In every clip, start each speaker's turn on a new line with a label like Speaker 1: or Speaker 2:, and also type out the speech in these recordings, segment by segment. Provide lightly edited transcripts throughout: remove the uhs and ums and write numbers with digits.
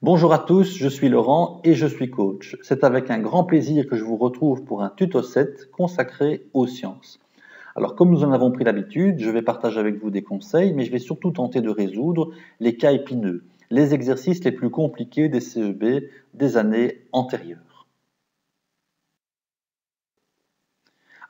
Speaker 1: Bonjour à tous, je suis Laurent et je suis coach. C'est avec un grand plaisir que je vous retrouve pour un tuto 7 consacré aux sciences. Alors comme nous en avons pris l'habitude, je vais partager avec vous des conseils, mais je vais surtout tenter de résoudre les cas épineux, les exercices les plus compliqués des CEB des années antérieures.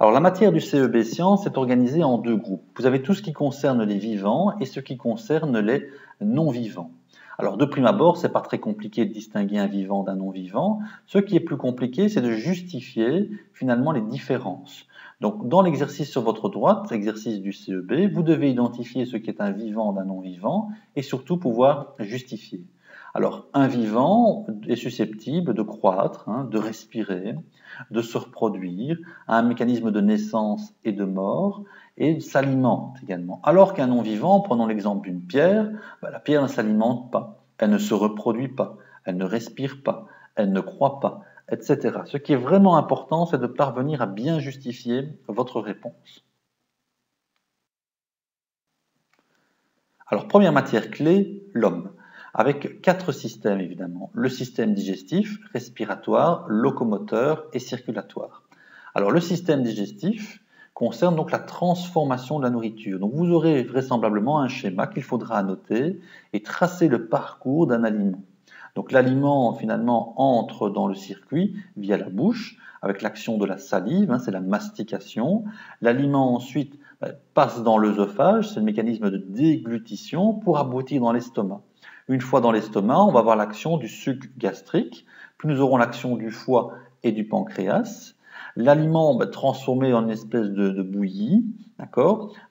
Speaker 1: Alors la matière du CEB Sciences est organisée en deux groupes. Vous avez tout ce qui concerne les vivants et ce qui concerne les non-vivants. Alors de prime abord, c'est pas très compliqué de distinguer un vivant d'un non-vivant. Ce qui est plus compliqué, c'est de justifier finalement les différences. Donc dans l'exercice sur votre droite, exercice du CEB, vous devez identifier ce qui est un vivant d'un non-vivant et surtout pouvoir justifier. Alors un vivant est susceptible de croître, de respirer, de se reproduire, a un mécanisme de naissance et de mort, et s'alimente également. Alors qu'un non-vivant, prenons l'exemple d'une pierre, la pierre ne s'alimente pas, elle ne se reproduit pas, elle ne respire pas, elle ne croît pas, etc. Ce qui est vraiment important, c'est de parvenir à bien justifier votre réponse. Alors, première matière clé, l'homme, avec 4 systèmes évidemment. Le système digestif, respiratoire, locomoteur et circulatoire. Alors, le système digestif concerne donc la transformation de la nourriture. Donc, vous aurez vraisemblablement un schéma qu'il faudra annoter et tracer le parcours d'un aliment. Donc, l'aliment finalement entre dans le circuit via la bouche, avec l'action de la salive, c'est la mastication. L'aliment ensuite passe dans l'œsophage, c'est le mécanisme de déglutition, pour aboutir dans l'estomac. Une fois dans l'estomac, on va avoir l'action du suc gastrique, puis nous aurons l'action du foie et du pancréas. L'aliment transformé en une espèce de bouillie,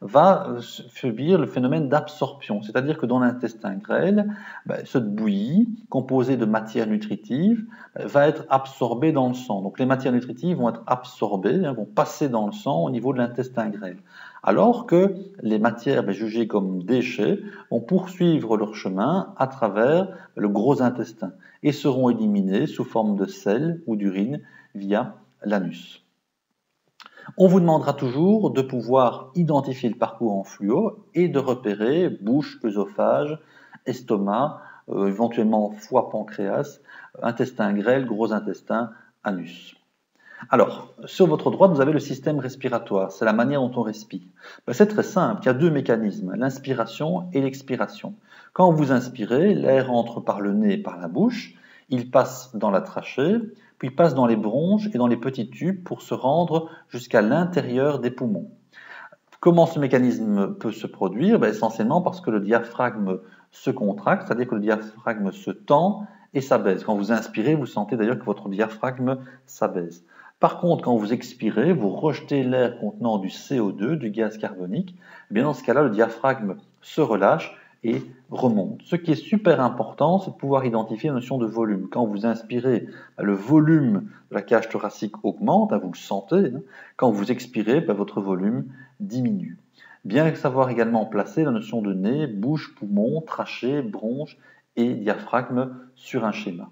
Speaker 1: va subir le phénomène d'absorption, c'est-à-dire que dans l'intestin grêle, cette bouillie, composée de matières nutritives, va être absorbée dans le sang. Donc les matières nutritives vont être absorbées, vont passer dans le sang au niveau de l'intestin grêle. Alors que les matières jugées comme déchets vont poursuivre leur chemin à travers le gros intestin et seront éliminées sous forme de sel ou d'urine via l'anus. On vous demandera toujours de pouvoir identifier le parcours en fluo et de repérer bouche, œsophage, estomac, éventuellement foie, pancréas, intestin grêle, gros intestin, anus. Alors, sur votre droite, vous avez le système respiratoire, c'est la manière dont on respire. C'est très simple, il y a 2 mécanismes, l'inspiration et l'expiration. Quand vous inspirez, l'air entre par le nez et par la bouche, il passe dans la trachée, puis il passe dans les bronches et dans les petits tubes pour se rendre jusqu'à l'intérieur des poumons. Comment ce mécanisme peut se produire? Essentiellement parce que le diaphragme se contracte, c'est-à-dire que le diaphragme se tend et s'abaisse. Quand vous inspirez, vous sentez d'ailleurs que votre diaphragme s'abaisse. Par contre, quand vous expirez, vous rejetez l'air contenant du CO2, du gaz carbonique. Dans ce cas-là, le diaphragme se relâche et remonte. Ce qui est super important, c'est de pouvoir identifier la notion de volume. Quand vous inspirez, le volume de la cage thoracique augmente, vous le sentez. Quand vous expirez, votre volume diminue. Bien savoir également placer la notion de nez, bouche, poumon, trachée, bronche et diaphragme sur un schéma.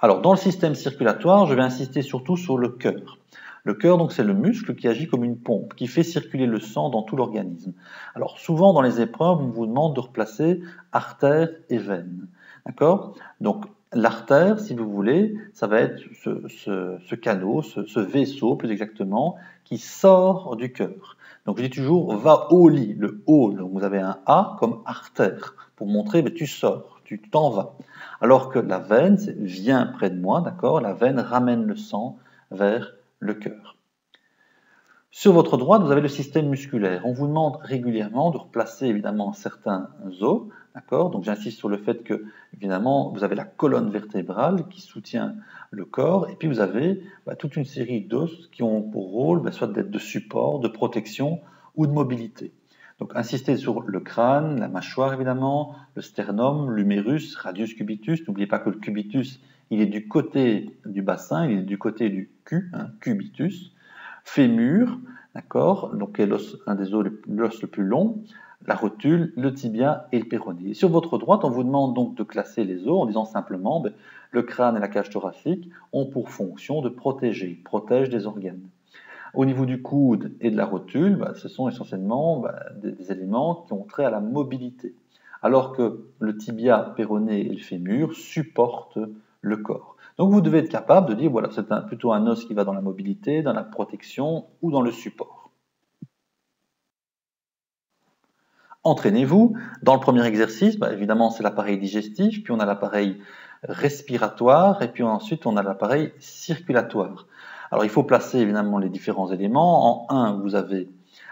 Speaker 1: Alors, dans le système circulatoire, je vais insister surtout sur le cœur. Le cœur, donc, c'est le muscle qui agit comme une pompe, qui fait circuler le sang dans tout l'organisme. Alors, souvent, dans les épreuves, on vous demande de replacer artère et veine. D'accord? Donc, l'artère, si vous voulez, ça va être ce canot, ce vaisseau, plus exactement, qui sort du cœur. Donc, je dis toujours, va au lit, le haut. Donc, vous avez un A comme artère, pour montrer, tu sors, tu t'en vas. Alors que la veine, c'est viens près de moi, d'accord? La veine ramène le sang vers le cœur. Sur votre droite, vous avez le système musculaire. On vous demande régulièrement de replacer évidemment certains os, d'accord? Donc j'insiste sur le fait que, évidemment, vous avez la colonne vertébrale qui soutient le corps, et puis vous avez toute une série d'os qui ont pour rôle soit d'être de support, de protection ou de mobilité. Donc insistez sur le crâne, la mâchoire évidemment, le sternum, l'humérus, radius cubitus. N'oubliez pas que le cubitus, il est du côté du bassin, il est du côté du cul, cubitus. Fémur, d'accord, donc est un des os, l'os le plus long, la rotule, le tibia et le péroné. Et sur votre droite, on vous demande donc de classer les os en disant simplement le crâne et la cage thoracique ont pour fonction de protéger, ils protègent des organes. Au niveau du coude et de la rotule, ce sont essentiellement des éléments qui ont trait à la mobilité. alors que le tibia, péroné et le fémur supportent le corps. Donc vous devez être capable de dire, voilà, c'est plutôt un os qui va dans la mobilité, dans la protection ou dans le support. Entraînez-vous. Dans le premier exercice, évidemment, c'est l'appareil digestif, puis on a l'appareil respiratoire, et puis ensuite on a l'appareil circulatoire. Alors il faut placer évidemment les différents éléments. En 1, vous avez,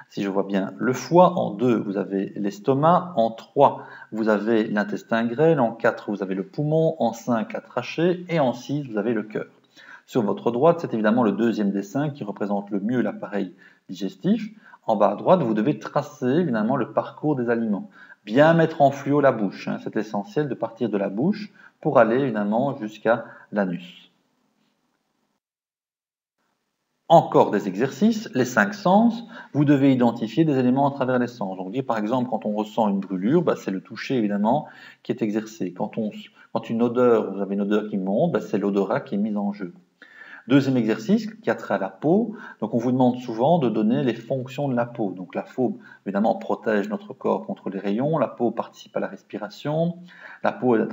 Speaker 1: si je vois bien, le foie. En 2, vous avez l'estomac. En 3, vous avez l'intestin grêle. En 4, vous avez le poumon. En 5, la trachée. Et en 6, vous avez le cœur. Sur votre droite, c'est évidemment le deuxième dessin qui représente le mieux l'appareil digestif. En bas à droite, vous devez tracer évidemment le parcours des aliments. Bien mettre en fluo la bouche, hein, c'est essentiel de partir de la bouche pour aller évidemment jusqu'à l'anus. Encore des exercices, les 5 sens, vous devez identifier des éléments à travers les sens. Donc dire par exemple quand on ressent une brûlure, c'est le toucher évidemment qui est exercé. Quand une odeur, vous avez une odeur qui monte, c'est l'odorat qui est mis en jeu. Deuxième exercice qui a trait à la peau. Donc on vous demande souvent de donner les fonctions de la peau. Donc la peau, évidemment, protège notre corps contre les rayons. La peau participe à la respiration. La peau est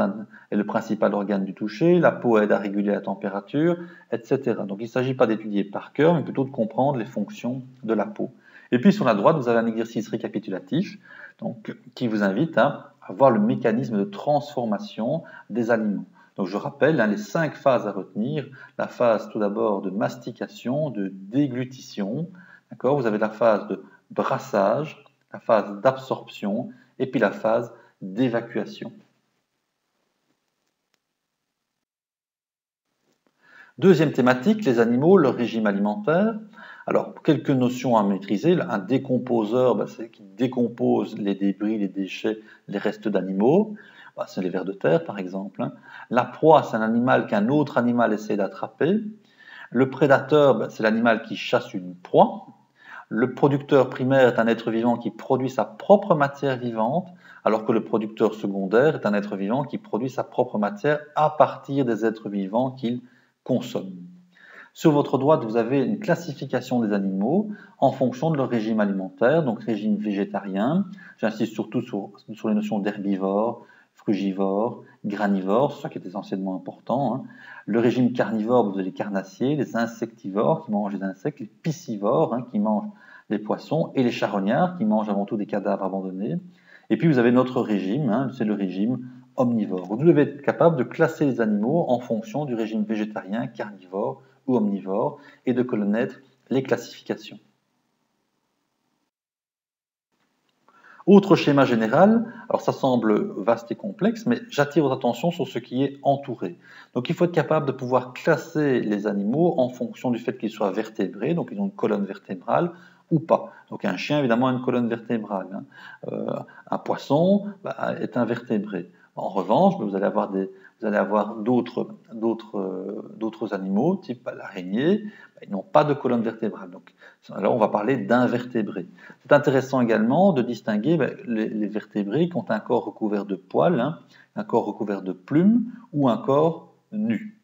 Speaker 1: le principal organe du toucher. La peau aide à réguler la température, etc. Donc il ne s'agit pas d'étudier par cœur, mais plutôt de comprendre les fonctions de la peau. Et puis sur la droite, vous avez un exercice récapitulatif donc, qui vous invite à voir le mécanisme de transformation des aliments. Donc je rappelle les 5 phases à retenir. La phase tout d'abord de mastication, de déglutition. Vous avez la phase de brassage, la phase d'absorption et puis la phase d'évacuation. Deuxième thématique, les animaux, leur régime alimentaire. Alors, quelques notions à maîtriser. Un décomposeur, c'est qui décompose les débris, les déchets, les restes d'animaux. C'est les vers de terre, par exemple. La proie, c'est un animal qu'un autre animal essaie d'attraper. Le prédateur, c'est l'animal qui chasse une proie. Le producteur primaire est un être vivant qui produit sa propre matière vivante, alors que le producteur secondaire est un être vivant qui produit sa propre matière à partir des êtres vivants qu'il consomme. Sur votre droite, vous avez une classification des animaux en fonction de leur régime alimentaire, donc régime végétarien. J'insiste surtout sur les notions d'herbivore, frugivore, granivore, c'est ça qui est essentiellement important. Le régime carnivore, vous avez les carnassiers, les insectivores qui mangent les insectes, les piscivores qui mangent les poissons, et les charognards qui mangent avant tout des cadavres abandonnés. Et puis vous avez notre régime, c'est le régime omnivore. Vous devez être capable de classer les animaux en fonction du régime végétarien, carnivore ou omnivore, et de connaître les classifications. Autre schéma général, alors ça semble vaste et complexe, mais j'attire votre attention sur ce qui est entouré. Donc il faut être capable de pouvoir classer les animaux en fonction du fait qu'ils soient vertébrés, donc ils ont une colonne vertébrale, ou pas. Donc un chien, évidemment, a une colonne vertébrale. Un poisson est invertébré. En revanche, vous allez avoir d'autres animaux, type l'araignée, ils n'ont pas de colonne vertébrale. Donc là, on va parler d'invertébrés. C'est intéressant également de distinguer les vertébrés qui ont un corps recouvert de poils, un corps recouvert de plumes ou un corps nu.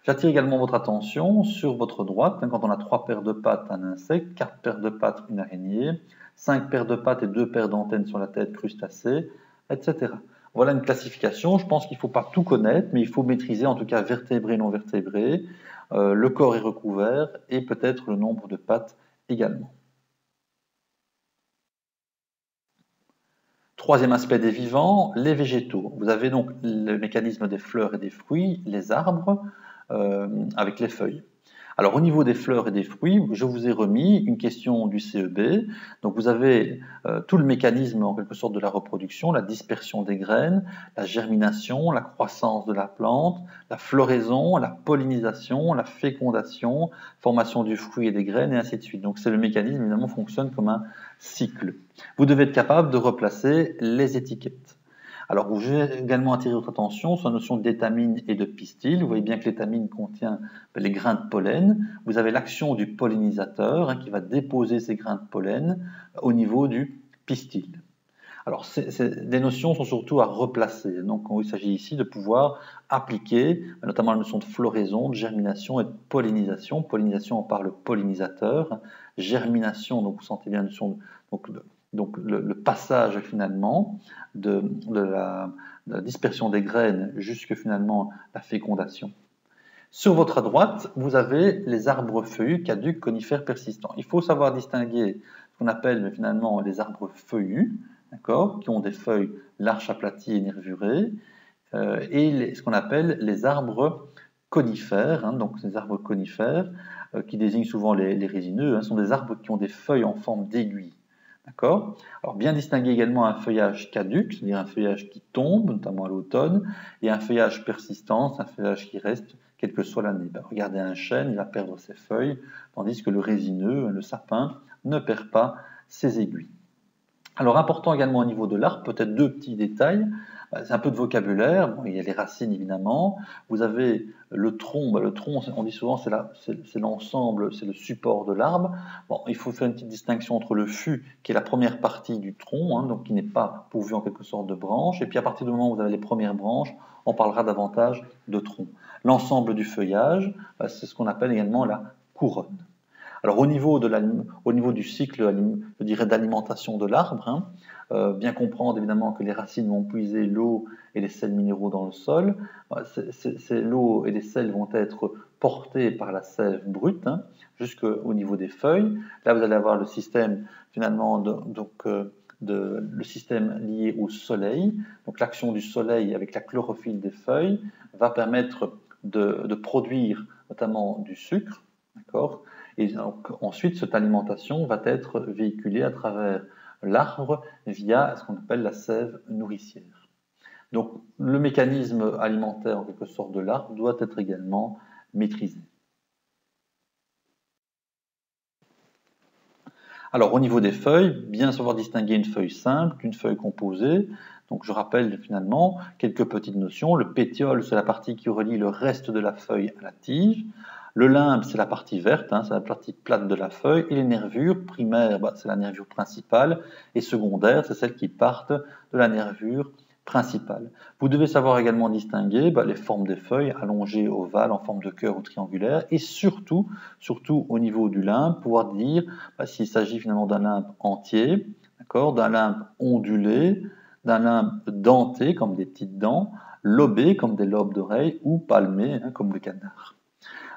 Speaker 1: J'attire également votre attention sur votre droite, quand on a 3 paires de pattes, un insecte, 4 paires de pattes, une araignée, 5 paires de pattes et 2 paires d'antennes sur la tête, crustacés, etc. Voilà une classification. Je pense qu'il ne faut pas tout connaître, mais il faut maîtriser en tout cas vertébrés, non vertébrés. Le corps est recouvert et peut-être le nombre de pattes également. Troisième aspect des vivants, les végétaux. Vous avez donc le mécanisme des fleurs et des fruits, les arbres, avec les feuilles. Alors au niveau des fleurs et des fruits, je vous ai remis une question du CEB. Donc vous avez tout le mécanisme en quelque sorte de la reproduction, la dispersion des graines, la germination, la croissance de la plante, la floraison, la pollinisation, la fécondation, formation du fruit et des graines et ainsi de suite. Donc c'est le mécanisme évidemment fonctionne comme un cycle. Vous devez être capable de replacer les étiquettes. Alors, je vais également attirer votre attention sur la notion d'étamine et de pistil. Vous voyez bien que l'étamine contient les grains de pollen. Vous avez l'action du pollinisateur qui va déposer ces grains de pollen au niveau du pistil. Alors, les notions sont surtout à replacer. Donc, il s'agit ici de pouvoir appliquer notamment la notion de floraison, de germination et de pollinisation. Pollinisation, on parle pollinisateur. Germination, donc vous sentez bien la notion donc le passage finalement de la dispersion des graines jusque finalement la fécondation. Sur votre droite, vous avez les arbres feuillus, caducs, conifères, persistants. Il faut savoir distinguer ce qu'on appelle finalement les arbres feuillus, d'accord, qui ont des feuilles larges, aplaties et nervurées, et ce qu'on appelle les arbres conifères, hein, donc ces arbres conifères, qui désignent souvent les résineux, hein, sont des arbres qui ont des feuilles en forme d'aiguille. D'accord. Alors bien distinguer également un feuillage caduc, c'est-à-dire un feuillage qui tombe, notamment à l'automne, et un feuillage persistant, c'est un feuillage qui reste quelle que soit l'année. Ben, regardez un chêne, il va perdre ses feuilles, tandis que le résineux, le sapin, ne perd pas ses aiguilles. Alors important également au niveau de l'arbre, peut-être deux petits détails. C'est un peu de vocabulaire. Bon, il y a les racines évidemment. Vous avez le tronc. Le tronc, on dit souvent, c'est l'ensemble, c'est le support de l'arbre. Bon, il faut faire une petite distinction entre le fût, qui est la première partie du tronc, hein, donc qui n'est pas pourvu en quelque sorte de branches. Et puis à partir du moment où vous avez les premières branches, on parlera davantage de tronc. L'ensemble du feuillage, c'est ce qu'on appelle également la couronne. Alors au niveau du cycle, je dirais, d'alimentation de l'arbre, hein, bien comprendre évidemment que les racines vont puiser l'eau et les sels minéraux dans le sol. L'eau et les sels vont être portés par la sève brute, hein, jusqu'au niveau des feuilles. Là, vous allez avoir le système finalement le système lié au soleil. Donc l'action du soleil avec la chlorophylle des feuilles va permettre de produire notamment du sucre, d'accord. Et donc, ensuite, cette alimentation va être véhiculée à travers l'arbre via ce qu'on appelle la sève nourricière. Donc, le mécanisme alimentaire, en quelque sorte, de l'arbre doit être également maîtrisé. Alors, au niveau des feuilles, bien savoir distinguer une feuille simple d'une feuille composée. Donc, je rappelle finalement quelques petites notions. Le pétiole, c'est la partie qui relie le reste de la feuille à la tige. Le limbe, c'est la partie verte, hein, c'est la partie plate de la feuille. Et les nervures, primaires, c'est la nervure principale. Et secondaires, c'est celles qui partent de la nervure principale. Vous devez savoir également distinguer les formes des feuilles, allongées, ovales, en forme de cœur ou triangulaire. Et surtout au niveau du limbe, pouvoir dire s'il s'agit finalement d'un limbe entier, d'un limbe ondulé, d'un limbe denté, comme des petites dents, lobé, comme des lobes d'oreilles, ou palmé, hein, comme le canard.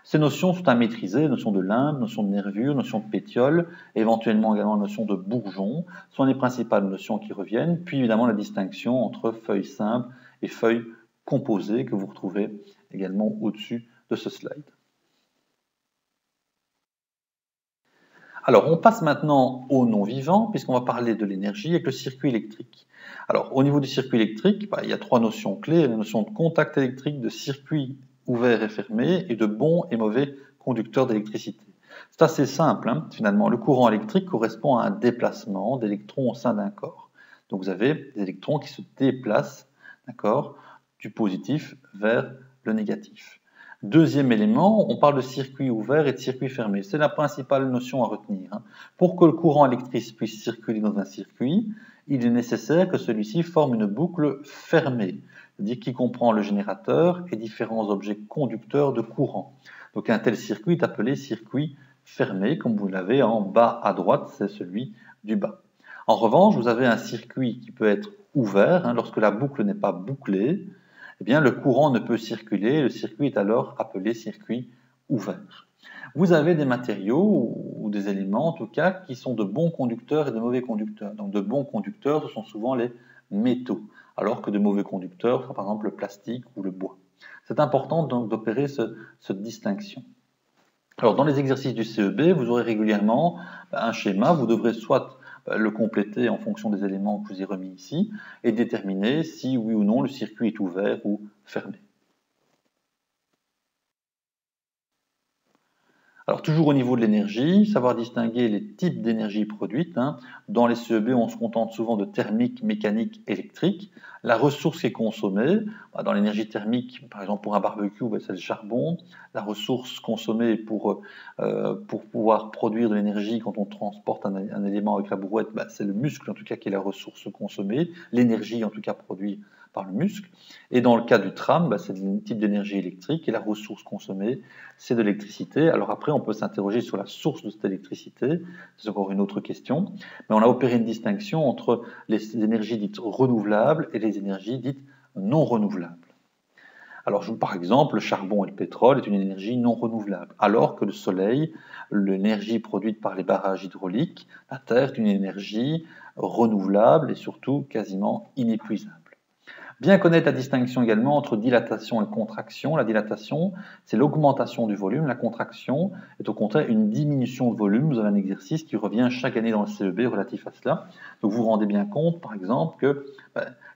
Speaker 1: Ces notions sont à maîtriser, notion de limbe, notion de nervure, notion de pétiole, éventuellement également la notion de bourgeon, sont les principales notions qui reviennent, puis évidemment la distinction entre feuilles simples et feuilles composées que vous retrouvez également au-dessus de ce slide. Alors, on passe maintenant au non-vivant, puisqu'on va parler de l'énergie avec le circuit électrique. Alors, au niveau du circuit électrique, il y a trois notions clés, la notion de contact électrique, de circuit ouvert et fermé, et de bons et mauvais conducteurs d'électricité. C'est assez simple, hein, finalement. Le courant électrique correspond à un déplacement d'électrons au sein d'un corps. Donc, vous avez des électrons qui se déplacent, d'accord, du positif vers le négatif. Deuxième élément, on parle de circuit ouvert et de circuit fermé. C'est la principale notion à retenir. Pour que le courant électrique puisse circuler dans un circuit, il est nécessaire que celui-ci forme une boucle fermée, c'est-à-dire qui comprend le générateur et différents objets conducteurs de courant. Donc un tel circuit est appelé circuit fermé, comme vous l'avez en bas à droite, c'est celui du bas. En revanche, vous avez un circuit qui peut être ouvert, lorsque la boucle n'est pas bouclée. Eh bien, le courant ne peut circuler, le circuit est alors appelé circuit ouvert. Vous avez des matériaux ou des éléments, en tout cas, qui sont de bons conducteurs et de mauvais conducteurs. Donc, de bons conducteurs, ce sont souvent les métaux, alors que de mauvais conducteurs sont par exemple le plastique ou le bois. C'est important donc d'opérer cette distinction. Alors, dans les exercices du CEB, vous aurez régulièrement un schéma, vous devrez soit le compléter en fonction des éléments que je vous ai remis ici et déterminer si oui ou non le circuit est ouvert ou fermé. Alors toujours au niveau de l'énergie, savoir distinguer les types d'énergie produites. Dans les CEB, on se contente souvent de thermique, mécanique, électrique. La ressource qui est consommée, dans l'énergie thermique, par exemple pour un barbecue, c'est le charbon. La ressource consommée pour pouvoir produire de l'énergie quand on transporte un élément avec la brouette, c'est le muscle en tout cas qui est la ressource consommée. L'énergie en tout cas produite par le muscle. Et dans le cas du tram, c'est un type d'énergie électrique et la ressource consommée, c'est de l'électricité. Alors après, on peut s'interroger sur la source de cette électricité, c'est encore une autre question. Mais on a opéré une distinction entre les énergies dites renouvelables et les énergies dites non renouvelables. Alors, par exemple, le charbon et le pétrole est une énergie non renouvelable, alors que le soleil, l'énergie produite par les barrages hydrauliques, la Terre est une énergie renouvelable et surtout quasiment inépuisable. Bien connaître la distinction également entre dilatation et contraction. La dilatation, c'est l'augmentation du volume. La contraction est au contraire une diminution de volume. Vous avez un exercice qui revient chaque année dans le CEB relatif à cela. Donc vous vous rendez bien compte, par exemple, que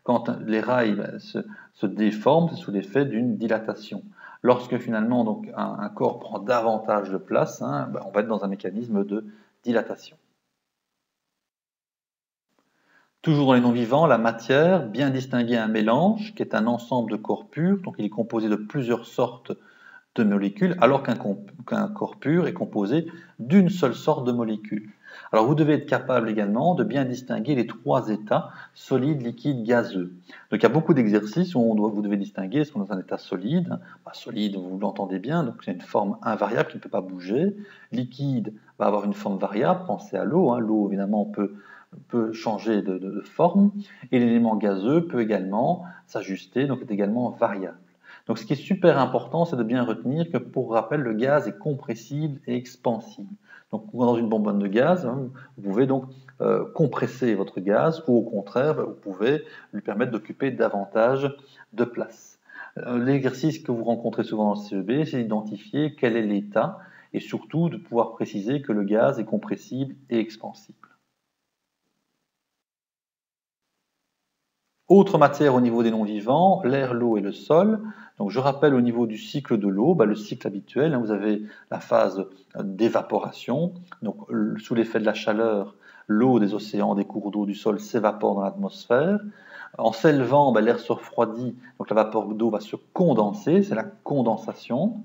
Speaker 1: quand les rails se déforment, c'est sous l'effet d'une dilatation. Lorsque finalement donc, un corps prend davantage de place, on va être dans un mécanisme de dilatation. Toujours dans les non-vivants, la matière, bien distinguer un mélange, qui est un ensemble de corps purs, donc il est composé de plusieurs sortes de molécules, alors qu'un corps pur est composé d'une seule sorte de molécules. Alors vous devez être capable également de bien distinguer les trois états, solide, liquide, gazeux. Donc il y a beaucoup d'exercices où vous devez distinguer, est-ce qu'on est dans un état solide, solide, vous l'entendez bien, donc c'est une forme invariable qui ne peut pas bouger. Liquide va avoir une forme variable, pensez à l'eau, l'eau évidemment peut changer de forme, et l'élément gazeux peut également s'ajuster, donc est également variable. Donc ce qui est super important, c'est de bien retenir que, pour rappel, le gaz est compressible et expansible. Donc dans une bonbonne de gaz, vous pouvez donc compresser votre gaz, ou au contraire, vous pouvez lui permettre d'occuper davantage de place. L'exercice que vous rencontrez souvent dans le CEB, c'est d'identifier quel est l'état, et surtout de pouvoir préciser que le gaz est compressible et expansible. Autre matière au niveau des non-vivants, l'air, l'eau et le sol. Donc je rappelle au niveau du cycle de l'eau, le cycle habituel, vous avez la phase d'évaporation. Donc sous l'effet de la chaleur, l'eau des océans, des cours d'eau, du sol s'évapore dans l'atmosphère. En s'élevant, l'air se refroidit, donc la vapeur d'eau va se condenser, c'est la condensation.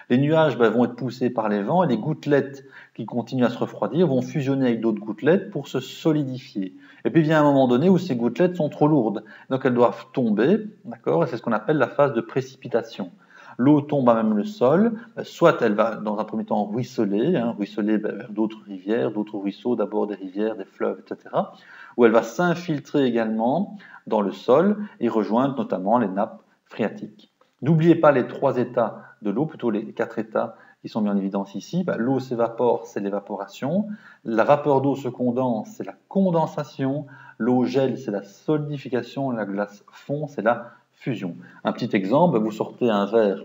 Speaker 1: Les nuages vont être poussés par les vents et les gouttelettes qui continuent à se refroidir vont fusionner avec d'autres gouttelettes pour se solidifier. Et puis il vient un moment donné où ces gouttelettes sont trop lourdes, donc elles doivent tomber, et c'est ce qu'on appelle la phase de précipitation. L'eau tombe à même le sol, soit elle va dans un premier temps ruisseler, ruisseler vers d'autres rivières, d'autres ruisseaux, d'abord des rivières, des fleuves, etc., ou elle va s'infiltrer également dans le sol et rejoindre notamment les nappes phréatiques. N'oubliez pas les trois états de l'eau, plutôt les quatre états qui sont mis en évidence ici. L'eau s'évapore, c'est l'évaporation. La vapeur d'eau se condense, c'est la condensation. L'eau gèle, c'est la solidification. La glace fond, c'est la fusion. Un petit exemple, vous sortez un verre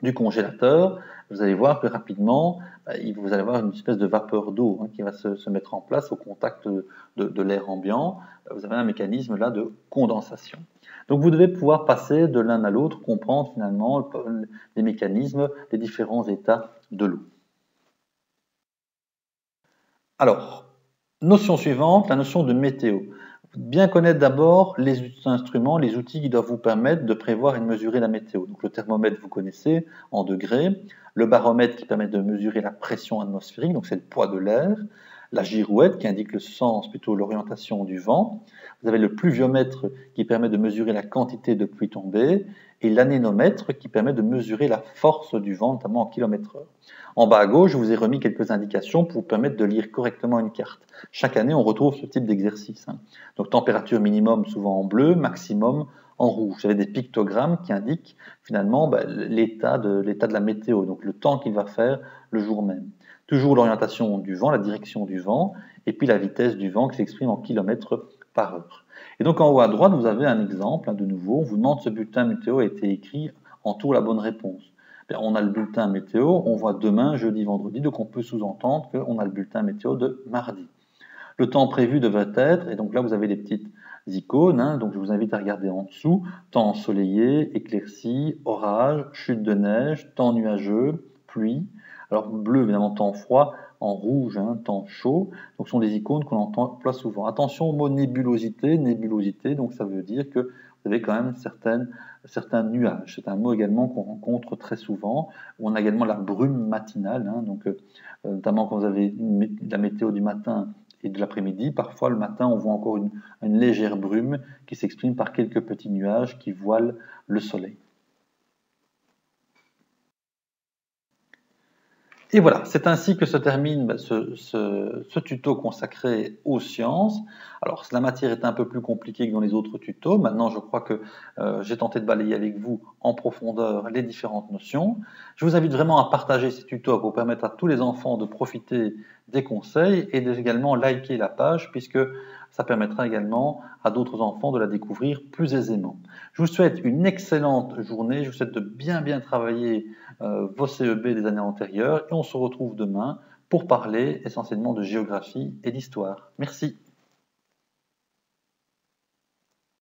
Speaker 1: du congélateur, vous allez voir que rapidement, vous allez avoir une espèce de vapeur d'eau qui va se mettre en place au contact de l'air ambiant. Vous avez un mécanisme là de condensation. Donc vous devez pouvoir passer de l'un à l'autre, comprendre finalement les mécanismes des différents états de l'eau. Alors, notion suivante, la notion de météo. Bien connaître d'abord les instruments, les outils qui doivent vous permettre de prévoir et de mesurer la météo. Donc le thermomètre, vous connaissez, en degrés, le baromètre qui permet de mesurer la pression atmosphérique, donc c'est le poids de l'air, la girouette qui indique le sens, plutôt l'orientation du vent. Vous avez le pluviomètre qui permet de mesurer la quantité de pluie tombée et l'anémomètre qui permet de mesurer la force du vent, notamment en km/h. En bas à gauche, je vous ai remis quelques indications pour vous permettre de lire correctement une carte. Chaque année, on retrouve ce type d'exercice. Donc température minimum souvent en bleu, maximum en rouge. Vous avez des pictogrammes qui indiquent finalement l'état de la météo, donc le temps qu'il va faire le jour même. Toujours l'orientation du vent, la direction du vent, et puis la vitesse du vent qui s'exprime en kilomètres par heure. Et donc en haut à droite, vous avez un exemple, de nouveau, on vous demande ce bulletin météo a été écrit, entoure la bonne réponse. On a le bulletin météo, on voit demain, jeudi, vendredi, donc on peut sous-entendre qu'on a le bulletin météo de mardi. Le temps prévu devrait être, et donc là vous avez des petites icônes, donc je vous invite à regarder en dessous, temps ensoleillé, éclairci, orage, chute de neige, temps nuageux, pluie. Alors bleu évidemment temps froid, en rouge temps chaud, donc ce sont des icônes qu'on emploie souvent. Attention au mot nébulosité, donc ça veut dire que vous avez quand même certains nuages. C'est un mot également qu'on rencontre très souvent. On a également la brume matinale, notamment quand vous avez la météo du matin Et de l'après-midi, parfois le matin, on voit encore une légère brume qui s'exprime par quelques petits nuages qui voilent le soleil. Et voilà, c'est ainsi que se termine ce tuto consacré aux sciences. Alors, la matière est un peu plus compliquée que dans les autres tutos. Maintenant, je crois que j'ai tenté de balayer avec vous en profondeur les différentes notions. Je vous invite vraiment à partager ces tutos pour permettre à tous les enfants de profiter des conseils et également liker la page puisque ça permettra également à d'autres enfants de la découvrir plus aisément. Je vous souhaite une excellente journée. Je vous souhaite de bien travailler vos CEB des années antérieures et on se retrouve demain pour parler essentiellement de géographie et d'histoire. Merci.